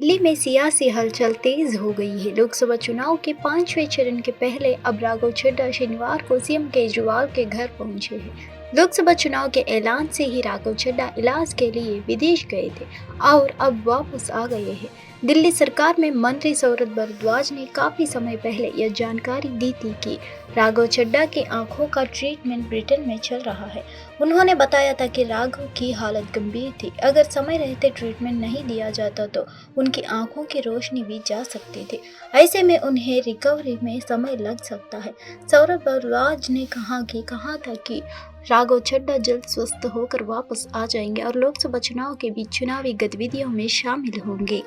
दिल्ली में सियासी हलचल तेज हो गई है। लोकसभा चुनाव के 5वें चरण के पहले अब राघव चड्ढा शनिवार को सीएम केजरीवाल के घर पहुंचे हैं। लोकसभा चुनाव के ऐलान से ही राघव चड्ढा इलाज के लिए विदेश गए थे और अब वापस आ गए हैं। दिल्ली सरकार में मंत्री सौरभ भारद्वाज ने काफी समय पहले यह जानकारी दी थी कि राघव चड्ढा की आंखों का ट्रीटमेंट ब्रिटेन में चल रहा है। उन्होंने बताया था कि राघव की हालत गंभीर थी। अगर समय रहते ट्रीटमेंट नहीं दिया जाता तो उनकी आंखों की रोशनी भी जा सकती थी। ऐसे में उन्हें रिकवरी में समय लग सकता है। सौरभ भारद्वाज ने कहा था कि राघव चड्ढा जल्द स्वस्थ होकर वापस आ जाएंगे और लोकसभा चुनाव के बीच चुनावी गतिविधियों में शामिल होंगे।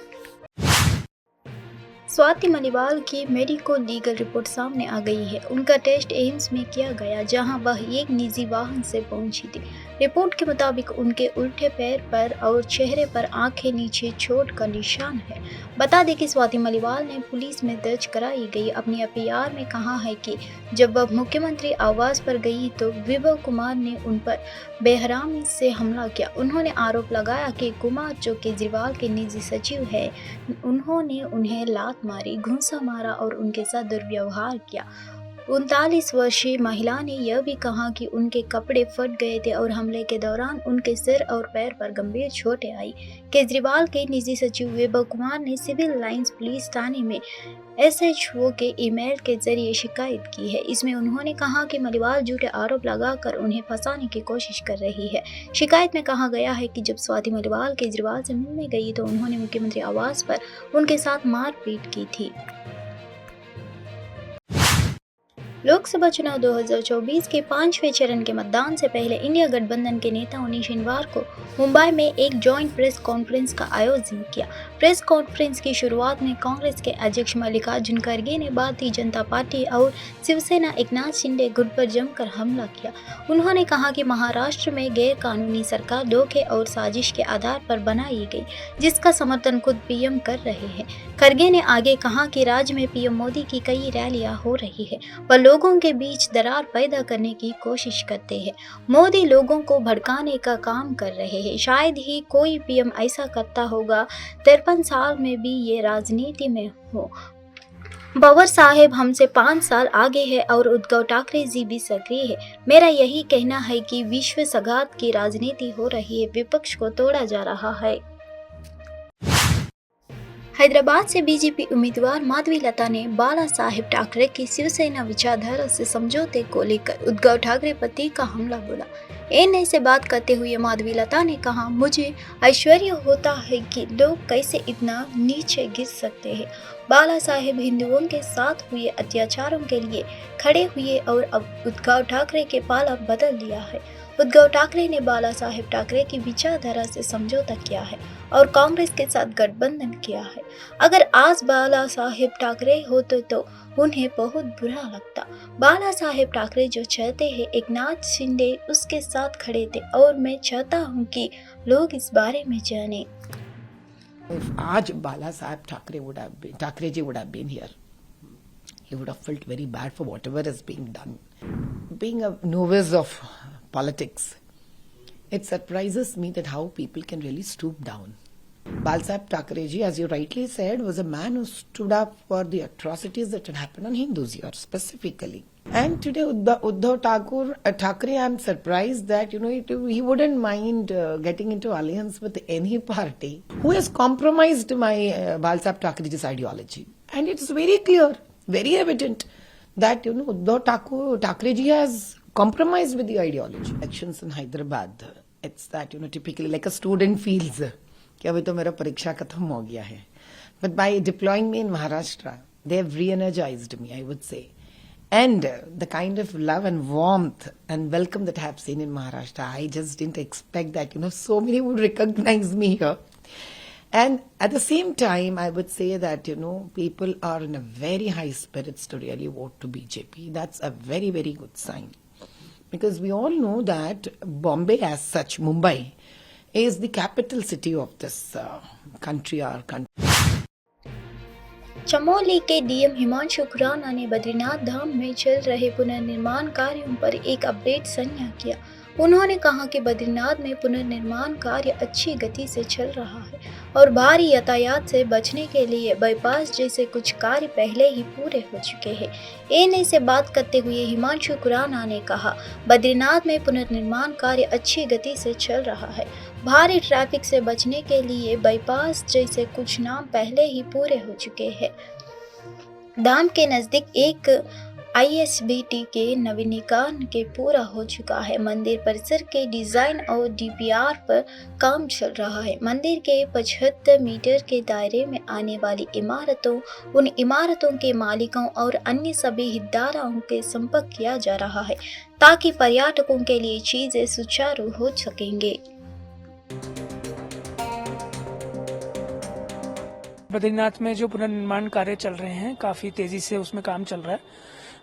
स्वाति मलिवाल की मेडिको लीगल रिपोर्ट सामने आ गई है। उनका टेस्ट एम्स में किया गया, जहां वह एक निजी वाहन से पहुंची थी। रिपोर्ट के मुताबिक उनके उल्टे पैर पर और चेहरे पर आंखें नीचे चोट का निशान है। बता दें कि स्वाति मलिवाल ने पुलिस में दर्ज कराई गई अपनी एफआईआर में कहा है कि जब वह मुख्यमंत्री आवास पर गई तो विभव कुमार ने उन पर बेरहमी से हमला किया। उन्होंने आरोप लगाया कि कुमार, जो केजरीवाल के निजी सचिव है, उन्होंने उन्हें लात मारी, घूंसा मारा और उनके साथ दुर्व्यवहार किया। 39 वर्षीय महिला ने यह भी कहा कि उनके कपड़े फट गए थे और हमले के दौरान उनके सिर और पैर पर गंभीर चोटें आई। केजरीवाल के निजी सचिव विभव कुमार ने सिविल लाइंस पुलिस थाने में एसएचओ के ईमेल के जरिए शिकायत की है। इसमें उन्होंने कहा कि मलिवाल झूठे आरोप लगाकर उन्हें फंसाने की कोशिश कर रही है। शिकायत में कहा गया है कि जब स्वाति मलिवाल केजरीवाल से मिलने गई तो उन्होंने मुख्यमंत्री आवास पर उनके साथ मारपीट की थी। लोकसभा चुनाव 2024 के 5वें चरण के मतदान से पहले इंडिया गठबंधन के नेताओं ने शनिवार को मुंबई में एक जॉइंट प्रेस कॉन्फ्रेंस का आयोजन किया। प्रेस कॉन्फ्रेंस की शुरुआत में कांग्रेस के अध्यक्ष मल्लिकार्जुन खड़गे ने भारतीय जनता पार्टी और शिवसेना एकनाथ शिंदे गुट पर जमकर हमला किया। उन्होंने कहा कि महाराष्ट्र में गैर कानूनी सरकार धोखे और साजिश के आधार पर बनाई गई, जिसका समर्थन खुद पीएम कर रहे हैं। खड़गे ने आगे कहा कि राज्य में पीएम मोदी की कई रैलियां हो रही है, वह लोगों के बीच दरार पैदा करने की कोशिश करते हैं। मोदी लोगों को भड़काने का काम कर रहे हैं। शायद ही कोई पीएम ऐसा करता होगा। 53 साल में भी ये राजनीति में हो। पवार साहेब हमसे 5 साल आगे है और उद्धव ठाकरे जी भी सक्रिय है। मेरा यही कहना है कि विश्व संघात की राजनीति हो रही है, विपक्ष को तोड़ा जा रहा है। हैदराबाद से बीजेपी उम्मीदवार माधवी लता ने बाला साहेब ठाकरे की शिवसेना विचारधारा से समझौते को लेकर उद्धव ठाकरे पर तीखा हमला बोला। एएनआई से बात करते हुए माधवी लता ने कहा, मुझे आश्चर्य होता है कि लोग कैसे इतना नीचे गिर सकते हैं। बाला साहेब हिंदुओं के साथ हुए अत्याचारों के लिए खड़े हुए और अब उद्धव ठाकरे के पाला बदल दिया है। उद्धव ठाकरे ने बाला साहेब ठाकरे की विचारधारा से समझौता किया है और कांग्रेस के साथ गठबंधन किया है। अगर आज बाला साहेब ठाकरे होते तो उन्हें बहुत बुरा लगता। बाला साहेब ठाकरे जो चाहते हैं, एकनाथ शिंदे उसके साथ खड़े थे और मैं चाहता हूं कि लोग इस बारे में जानें। If Aj Bala Saheb Thackeray ji would have been here, he would have felt very bad for whatever is being done. Being a novice of politics, it surprises me that how people can really stoop down. Bal Saheb Thackeray ji, as you rightly said, was a man who stood up for the atrocities that had happened on Hindus here specifically. And today, Uddhav Thackeray, I'm surprised that he wouldn't mind getting into alliance with any party who has compromised my Bal Saheb Thackeray's ideology. And it's very clear, very evident that Uddhav Thackeray ji has compromised with the ideology. Elections in Hyderabad, it's that typically like a student feels कि अभी तो मेरा परीक्षा खत्म हो गया है. But by deploying me in Maharashtra, they have re-energized me, I would say. And the kind of love and warmth and welcome that I have seen in Maharashtra, I just didn't expect that, so many would recognize me here. And at the same time, I would say that, people are in a very high spirits to really vote to BJP. That's a very, very good sign. Because we all know that Bombay as such, Mumbai, is the capital city of this country, our country. Chamoli के DM Himanshu Khurana ने बद्रीनाथ धाम में चल रहे पुनर्निर्माण कार्यों पर एक update साझा किया। उन्होंने कहा कि बद्रीनाथ में पुनर्निर्माण कार्य अच्छी गति से चल रहा है और भारी यातायात से बचने के लिए बाईपास जैसे कुछ कार्य पहले ही पूरे हो चुके हैं। एएनआई से बात करते हुए हिमांशु खुराना ने कहा, बद्रीनाथ में पुनर्निर्माण कार्य अच्छी गति से चल रहा है। भारी ट्रैफिक से बचने के लिए बाईपास जैसे कुछ नाम पहले ही पूरे हो चुके हैं। धाम के नजदीक एक ISBT के नवीनीकरण के पूरा हो चुका है। मंदिर परिसर के डिजाइन और DPR पर काम चल रहा है। मंदिर के 75 मीटर के दायरे में आने वाली इमारतों, उन इमारतों के मालिकों और अन्य सभी हितधारकों के संपर्क किया जा रहा है ताकि पर्यटकों के लिए चीजें सुचारू हो सकेंगे। बद्रीनाथ में जो पुनर्निर्माण कार्य चल रहे हैं, काफ़ी तेज़ी से उसमें काम चल रहा है।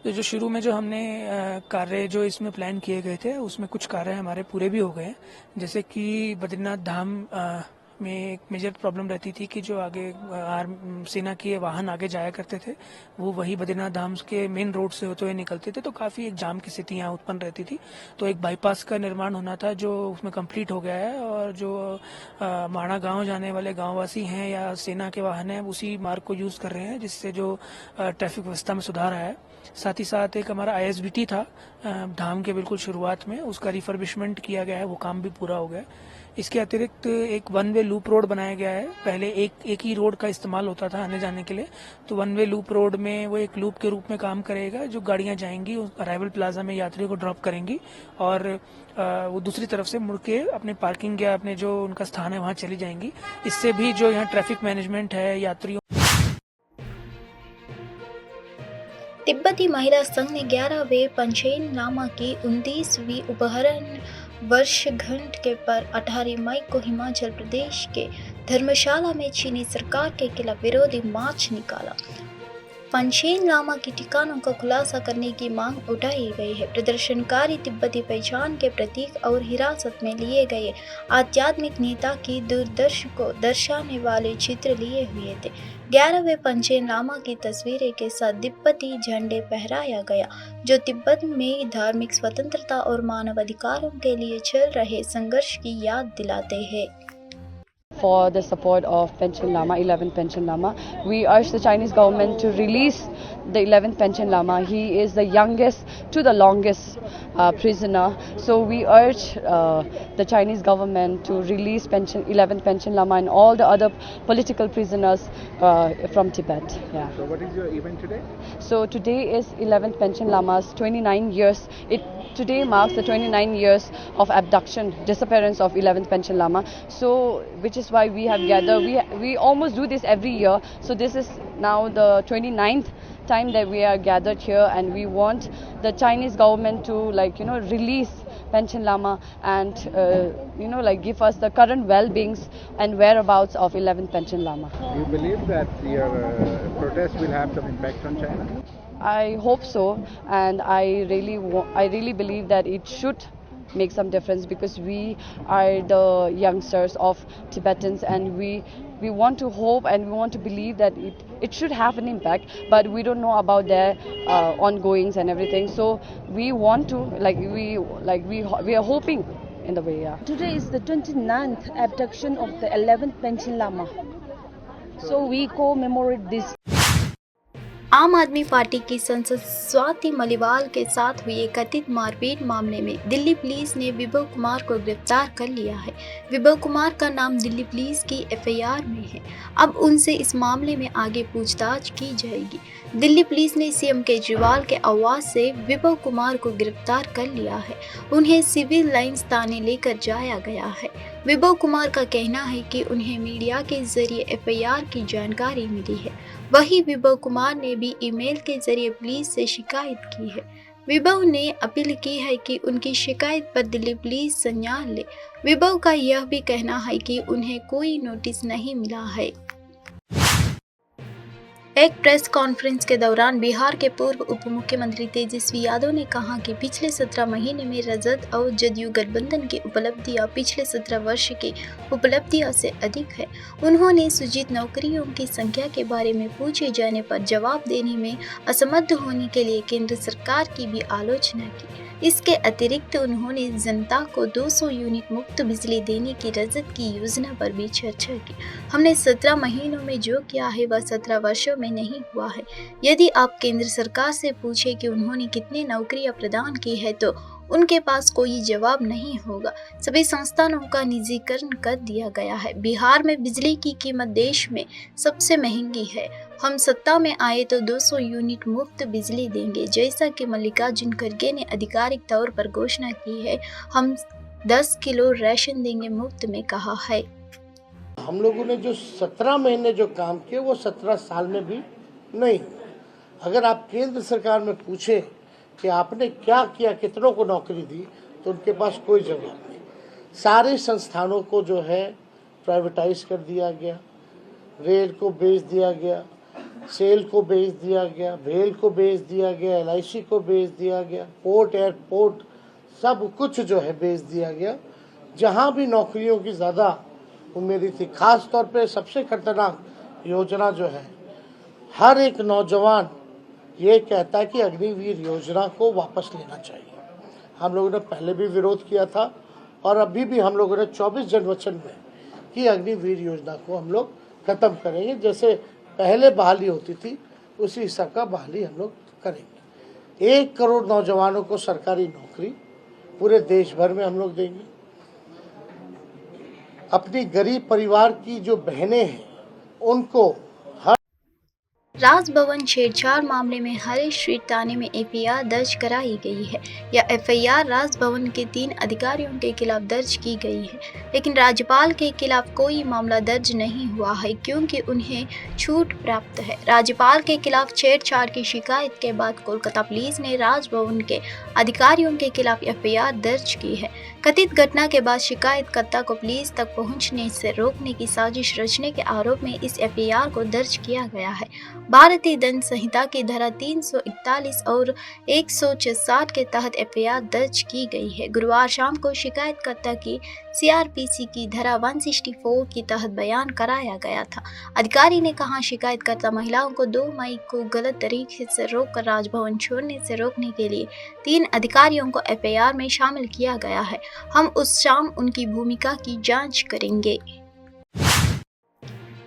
तो जो शुरू में जो हमने कार्य जो इसमें प्लान किए गए थे, उसमें कुछ कार्य हमारे पूरे भी हो गए हैं। जैसे कि बद्रीनाथ धाम में एक मेजर प्रॉब्लम रहती थी कि जो आगे सेना के वाहन आगे जाया करते थे, वो वही बद्रीनाथ धाम के मेन रोड से होते हुए निकलते थे, तो काफ़ी एक जाम की स्थिति यहाँ उत्पन्न रहती थी। तो एक बाईपास का निर्माण होना था जो उसमें कंप्लीट हो गया है, और जो माणा गांव जाने वाले गांववासी हैं या सेना के वाहन हैं उसी मार्ग को यूज़ कर रहे हैं, जिससे जो ट्रैफिक व्यवस्था में सुधार आया है। साथ ही साथ एक हमारा ISBT था धाम के बिल्कुल शुरुआत में, उसका रिफर्बिशमेंट किया गया है, वो काम भी पूरा हो गया है। इसके अतिरिक्त एक वन वे लूप रोड बनाया गया है। पहले एक ही रोड का इस्तेमाल होता था आने जाने के लिए, तो वन वे लूप रोड में वो एक लूप के रूप में काम करेगा। जो गाड़ियां जाएंगी अराइवल प्लाजा में यात्रियों को ड्रॉप करेंगी और वो दूसरी तरफ से मुड़ के अपने पार्किंग या अपने जो उनका स्थान है वहां चली जाएंगी। इससे भी जो यहाँ ट्रैफिक मैनेजमेंट है यात्रियों। तिब्बती महिला संघ ने 11वें पंचेन लामा की 29वीं उपहरण वर्षगांठ के पर 18 मई को हिमाचल प्रदेश के धर्मशाला में चीनी सरकार के खिलाफ विरोधी मार्च निकाला। पंचेन लामा की ठिकानों का खुलासा करने की मांग उठाई गई है। प्रदर्शनकारी तिब्बती पहचान के प्रतीक और हिरासत में लिए गए आध्यात्मिक नेता की दूरदर्शी को दर्शाने वाले चित्र लिए हुए थे। 11वें पंचेन लामा की तस्वीरें के साथ तिब्बती झंडे फहराया गया, जो तिब्बत में धार्मिक स्वतंत्रता और मानवाधिकारों के लिए चल रहे संघर्ष की याद दिलाते हैं। For the support of Panchen Lama, 11th Panchen Lama, we urge the Chinese government to release the 11th Panchen Lama. He is the youngest to the longest prisoner. So we urge the Chinese government to release 11th Panchen Lama and all the other political prisoners from Tibet. Yeah. So what is your event today? So today is 11th Panchen Lama's 29 years. Today marks the 29 years of abduction, disappearance of 11th Panchen Lama. So which is why we have gathered. We almost do this every year. So this is now the 29th time that we are gathered here, and we want the Chinese government to release Panchen Lama and give us the current well-beings and whereabouts of 11th Panchen Lama. Do you believe that your protest will have some impact on China? I hope so, and I really believe that it should make some difference, because we are the youngsters of Tibetans, and we want to hope and we want to believe that it should have an impact, but we don't know about their ongoings and everything. So we want to we are hoping in the way. Yeah. Today is the 29th abduction of the 11th Panchen Lama. So we commemorate this. आम आदमी party की सांसद स्वाति मलिवाल के साथ हुए कथित मारपीट मामले में दिल्ली पुलिस ने विभव कुमार को गिरफ्तार कर लिया है। विभव कुमार का नाम दिल्ली पुलिस की FIR में है। अब उनसे इस मामले में आगे पूछताछ की जाएगी। दिल्ली पुलिस ने CM केजरीवाल के आवास से विभव कुमार को गिरफ्तार कर लिया है। उन्हें सिविल लाइंस थाने लेकर जाया गया है। विभव कुमार का कहना है कि उन्हें मीडिया के जरिए FIR की जानकारी मिली है। वहीं विभव कुमार ने भी ईमेल के जरिए पुलिस से शिकायत की है। विभव ने अपील की है कि उनकी शिकायत पर दिल्ली पुलिस संज्ञान ले। विभव का यह भी कहना है कि उन्हें कोई नोटिस नहीं मिला है। एक प्रेस कॉन्फ्रेंस के दौरान बिहार के पूर्व उप मुख्यमंत्री तेजस्वी यादव ने कहा कि पिछले 17 महीने में राजद और जदयू गठबंधन की उपलब्धियां पिछले 17 वर्ष की उपलब्धियों से अधिक है। उन्होंने सृजित नौकरियों की संख्या के बारे में पूछे जाने पर जवाब देने में असमर्थ होने के लिए केंद्र सरकार की भी आलोचना की। इसके अतिरिक्त उन्होंने जनता को 200 यूनिट मुफ्त बिजली देने की राजद की योजना पर भी चर्चा की। हमने 17 महीनों में जो किया है वह 17 वर्षों में नहीं हुआ है। यदि आप केंद्र सरकार से पूछे कि उन्होंने कितनी नौकरियां प्रदान की है तो उनके पास कोई जवाब नहीं होगा। सभी संस्थानों का निजीकरण कर दिया गया है। बिहार में बिजली की कीमत देश में सबसे महंगी है। हम सत्ता में आए तो 200 यूनिट मुफ्त बिजली देंगे, जैसा कि मल्लिकार्जुन खड़गे ने आधिकारिक तौर पर घोषणा की है। हम 10 किलो राशन देंगे मुफ्त में कहा है। हम लोगों ने जो 17 महीने जो काम किए वो 17 साल में भी नहीं। अगर आप केंद्र सरकार में पूछे कि आपने क्या किया, कितनों को नौकरी दी, तो उनके पास कोई जवाब नहीं। सारे संस्थानों को जो है प्राइवेटाइज कर दिया गया, रेल को बेच दिया गया, सेल को बेच दिया गया, भेल को बेच दिया गया, LIC को बेच दिया गया, पोर्ट एयरपोर्ट सब कुछ जो है बेच दिया गया। जहाँ भी नौकरियों की ज़्यादा उम्मीद थी, खास तौर पे सबसे खतरनाक योजना जो है, हर एक नौजवान ये कहता है कि अग्निवीर योजना को वापस लेना चाहिए। हम लोगों ने पहले भी विरोध किया था और अभी भी हम लोगों ने 24 जनवचन में कि अग्निवीर योजना को हम लोग खत्म करेंगे। जैसे पहले बहाली होती थी उसी हिसाब का बहाली हम लोग करेंगे। 1 करोड़ नौजवानों को सरकारी नौकरी पूरे देश भर में हम लोग देंगे। अपनी गरीब परिवार की जो बहनें हैं उनको राजभवन छेड़छाड़ मामले में हरीश स्ट्रीट थाने में एफआईआर दर्ज कराई गई है। यह एफआईआर राजभवन के 3 अधिकारियों के खिलाफ दर्ज की गई है, लेकिन राज्यपाल के खिलाफ कोई मामला दर्ज नहीं हुआ है क्योंकि उन्हें छूट प्राप्त है। राज्यपाल के खिलाफ छेड़छाड़ की शिकायत के बाद कोलकाता पुलिस ने राजभवन के अधिकारियों के खिलाफ एफआईआर दर्ज की है। कथित घटना के बाद शिकायतकर्ता को पुलिस तक पहुंचने से रोकने की साजिश रचने के आरोप में इस एफआईआर को दर्ज किया गया है। भारतीय दंड संहिता की धारा 341 और 166 के तहत एफआईआर दर्ज की गई है। गुरुवार शाम को शिकायतकर्ता की CRPC की धारा 164 के तहत बयान कराया गया था। अधिकारी ने कहा, शिकायतकर्ता महिलाओं को 2 मई को गलत तरीके से रोककर राजभवन छोड़ने से रोकने के लिए 3 अधिकारियों को एफआईआर में शामिल किया गया है। हम उस शाम उनकी भूमिका की जांच करेंगे।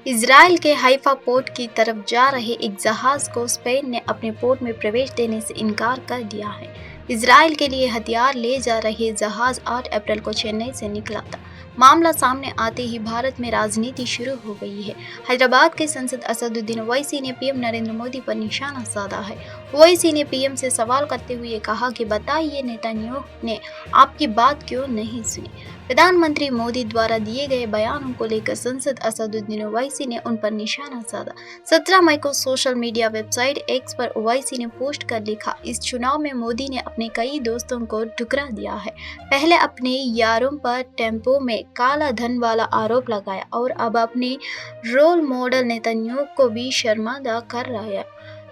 इजराइल के हाइफा पोर्ट की तरफ जा रहे एक जहाज को स्पेन ने अपने पोर्ट में प्रवेश देने से इनकार कर दिया है। इजराइल के लिए हथियार ले जा रहे जहाज 8 अप्रैल को चेन्नई से निकला था। मामला सामने आते ही भारत में राजनीति शुरू हो गई है। हैदराबाद के सांसद असदुद्दीन ओवैसी ने पीएम नरेंद्र मोदी पर निशाना साधा है। ओवैसी ने पीएम से सवाल करते हुए कहा कि बताइए, नेतन्याहू ने आपकी बात क्यों नहीं सुनी। प्रधानमंत्री मोदी द्वारा दिए गए बयानों को लेकर सांसद असदुद्दीन ओवैसी ने उन पर निशाना साधा। 17 मई को सोशल मीडिया वेबसाइट एक्स पर ओवैसी ने पोस्ट कर लिखा, इस चुनाव में मोदी ने अपने कई दोस्तों को ठुकरा दिया है। पहले अपने यारों पर टेम्पो में काला धन वाला आरोप लगाया और अब अपने रोल मॉडल नेतन्याहू को भी शर्मिंदा कर रहा है।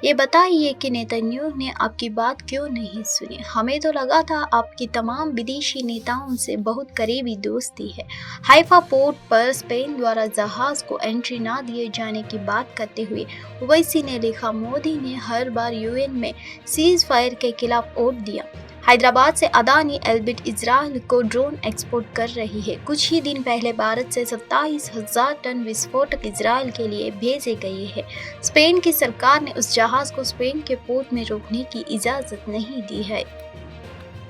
ये बताइए कि नेतन्याहू ने आपकी बात क्यों नहीं सुनी। हमें तो लगा था आपकी तमाम विदेशी नेताओं से बहुत करीबी दोस्ती है। हाइफा पोर्ट पर स्पेन द्वारा जहाज को एंट्री ना दिए जाने की बात करते हुए ओवैसी ने लिखा, मोदी ने हर बार UN में सीज फायर के खिलाफ वोट दिया। हैदराबाद से अदानी एल्बिट इजराइल को ड्रोन एक्सपोर्ट कर रही है। कुछ ही दिन पहले भारत से 27,000 टन विस्फोटक इजराइल के लिए भेजे गए हैं। स्पेन की सरकार ने उस जहाज को स्पेन के पोर्ट में रोकने की इजाज़त नहीं दी है।